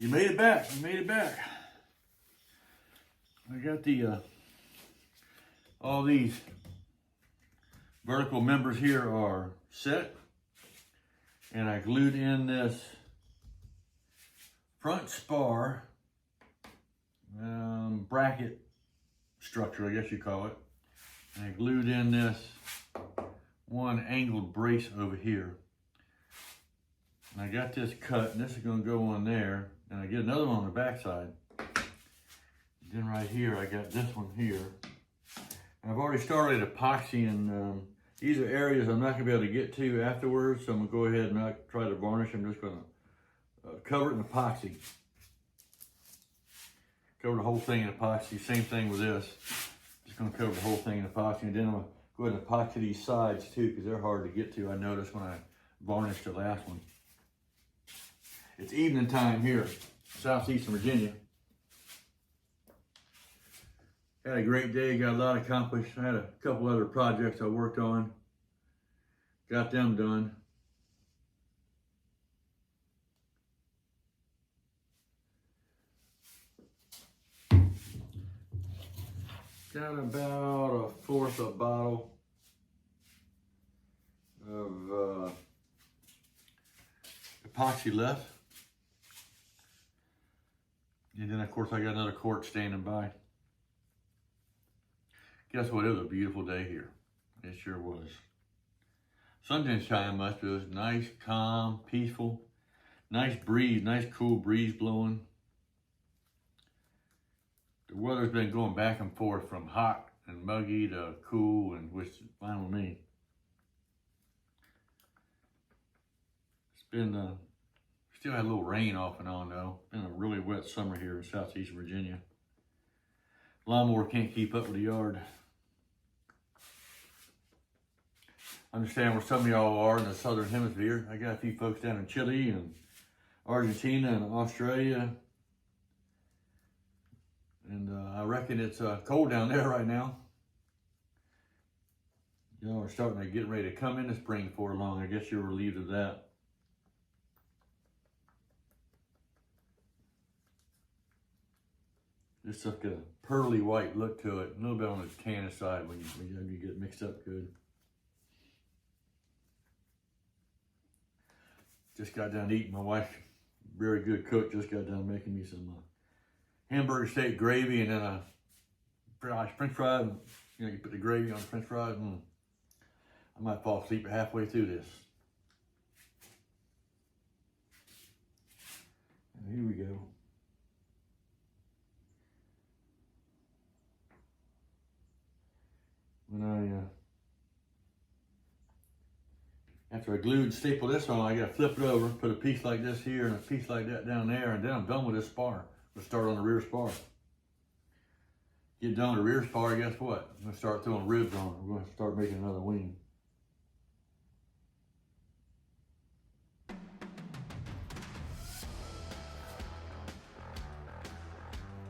You made it back. You made it back. I got the all these vertical members here are set, and I glued in this front spar bracket structure, I guess you call it. And I glued in this one angled brace over here. And I got this cut, and this is going to go on there, and I get another one on the back side. Then right here, I got this one here. And I've already started epoxying. These are areas I'm not going to be able to get to afterwards, so I'm going to go ahead and not try to varnish. I'm just going to cover it in epoxy. Cover the whole thing in epoxy. Same thing with this. Just going to cover the whole thing in epoxy, and then I'm going to go ahead and epoxy these sides too, because they're hard to get to. I noticed when I varnished the last one. It's evening time here, southeastern Virginia. Had a great day, got a lot accomplished. I had a couple other projects I worked on. Got them done. Got about 1/4 of a bottle of epoxy left. And then of course I got another quart standing by. Guess what, it was a beautiful day here. It sure was. Sun didn't shine much, but it was nice, calm, peaceful. Nice breeze, nice cool breeze blowing. The weather's been going back and forth from hot and muggy to cool, and which is fine with me. It's been, still had a little rain off and on though. Been a really wet summer here in southeast Virginia. Lawnmower can't keep up with the yard. I understand where some of y'all are in the southern hemisphere. I got a few folks down in Chile and Argentina and Australia. And I reckon it's cold down there right now. Y'all are starting to get ready to come into spring before long. I guess you're relieved of that. This stuff got a pearly white look to it. A little bit on the tan side when you get it mixed up good. Just got done eating. My wife, very good cook, just got done making me some hamburger steak gravy and then a french fries. You know, you put the gravy on the french fries. I might fall asleep halfway through this. And here we go. When after I glued and stapled this on, I got to flip it over, put a piece like this here and a piece like that down there, and then I'm done with this spar. We'll start on the rear spar. Get done with the rear spar, guess what? I'm going to start throwing ribs on it. We're going to start making another wing. I'm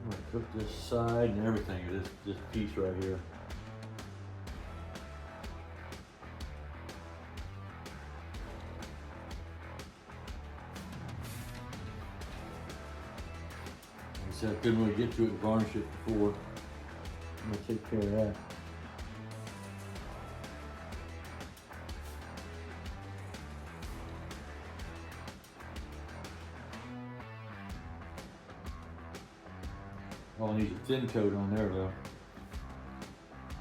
going to cook this side and everything of this piece right here. I couldn't really get to it and varnish it before. I'm going to take care of that. All needs a thin coat on there though.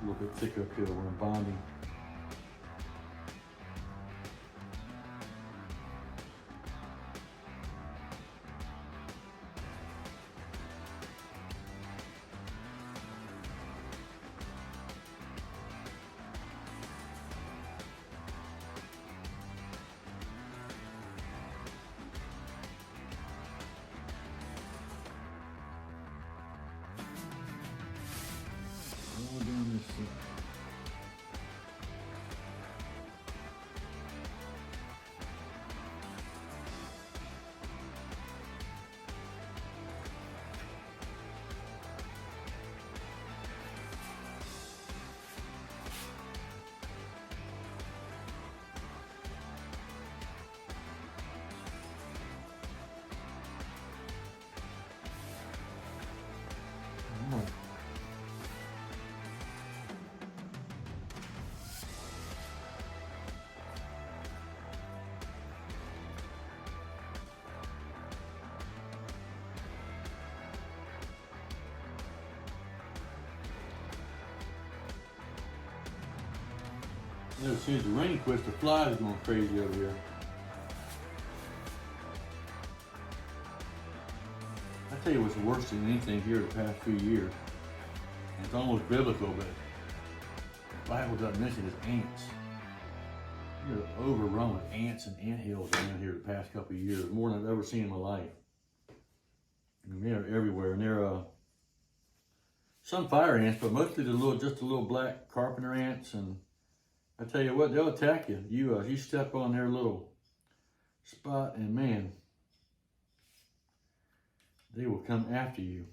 A little bit thick up here when I'm bonding. You know, as soon as the rain quits, the flies are going crazy over here. I tell you what's worse than anything here the past few years. And it's almost biblical, but the Bible doesn't mention is ants. You're overrun with ants and anthills around here the past couple of years, more than I've ever seen in my life. I mean, they're everywhere, and they're some fire ants, but mostly just the little black carpenter ants. And I tell you what, they'll attack you. You step on their little spot, and man, they will come after you.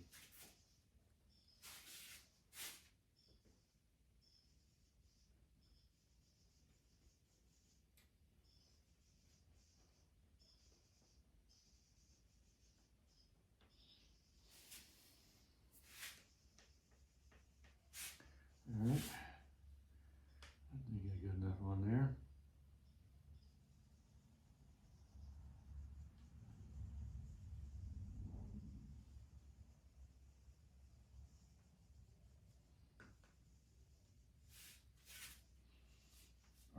All right, I think I got enough on there.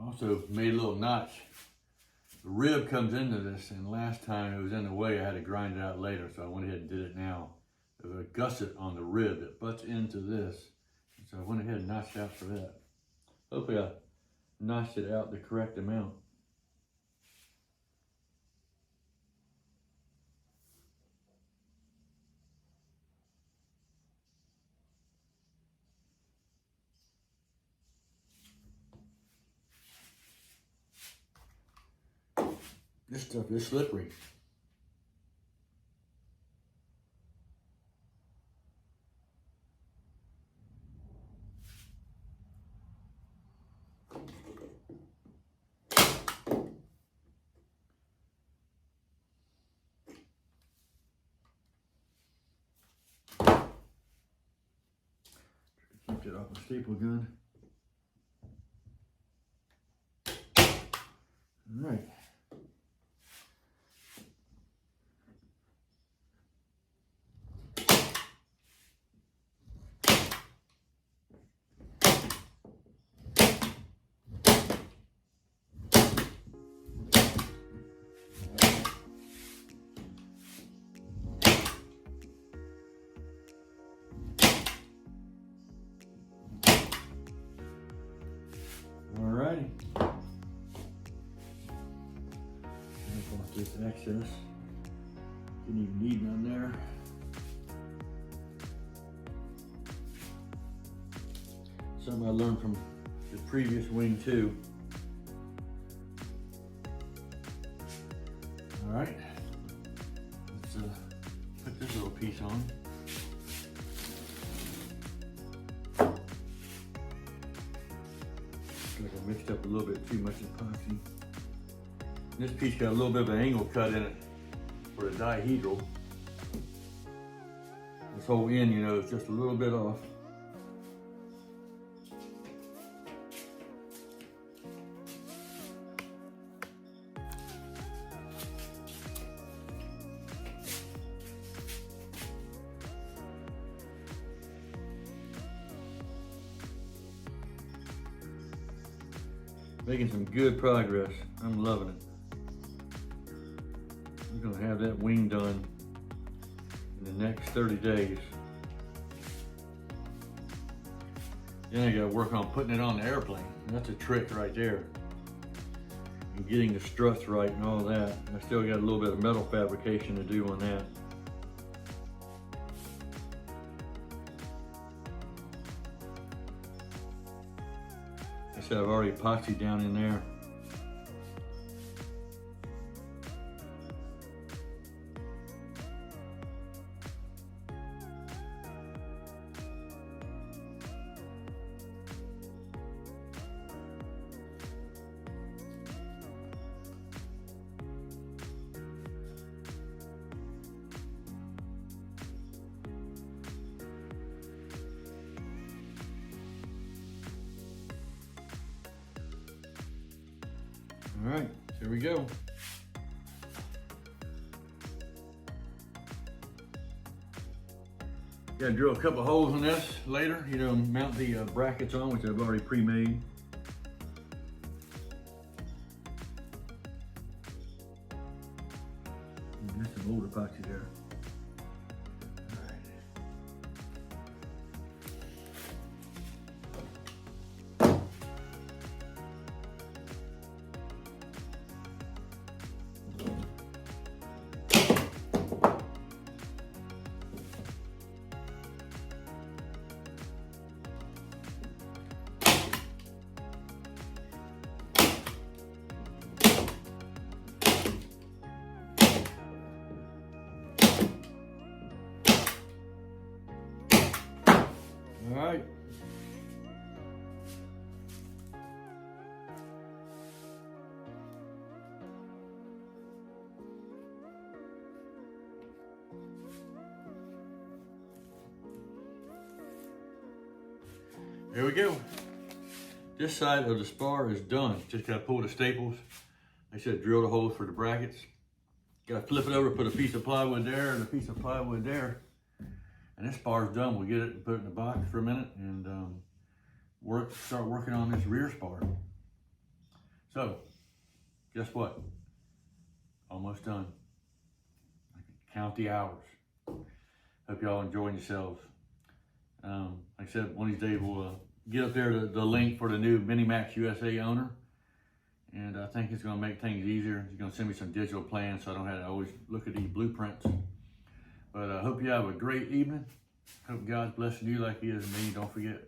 Also made a little notch. The rib comes into this, and last time it was in the way, I had to grind it out later, so I went ahead and did it now. There's a gusset on the rib that butts into this, and so I went ahead and notched out for that. Hopefully I notched it out the correct amount. This stuff is slippery. Keep it off my staple gun. All right. Alrighty. Off this excess. Didn't even need none there. Something I learned from the previous wing too. Alright. Let's put this little piece on. Like I mixed up a little bit too much epoxy. This piece got a little bit of an angle cut in it for the dihedral. This whole end, you know, is just a little bit off. Making some good progress. I'm loving it. We're gonna have that wing done in the next 30 days. Then I gotta work on putting it on the airplane. And that's a trick right there. And getting the struts right and all that. I still got a little bit of metal fabrication to do on that. I've already epoxied down in there. All right, here we go. Gotta drill a couple holes in this later, you know, mount the brackets on, which I've already pre-made. There's some old epoxy there. All right. There we go. This side of the spar is done. Just gotta pull the staples. They said drill the holes for the brackets. Gotta flip it over, put a piece of plywood there and a piece of plywood there. And this spar is done. We'll get it and put it in the box for a minute and start working on this rear spar. So, guess what? Almost done. I can count the hours. Hope y'all enjoying yourselves. Like I said, one of these days we'll get up there the link for the new Minimax USA owner. And I think it's gonna make things easier. He's gonna send me some digital plans so I don't have to always look at these blueprints. But I hope you have a great evening. Hope God's blessing you like he is me. Don't forget,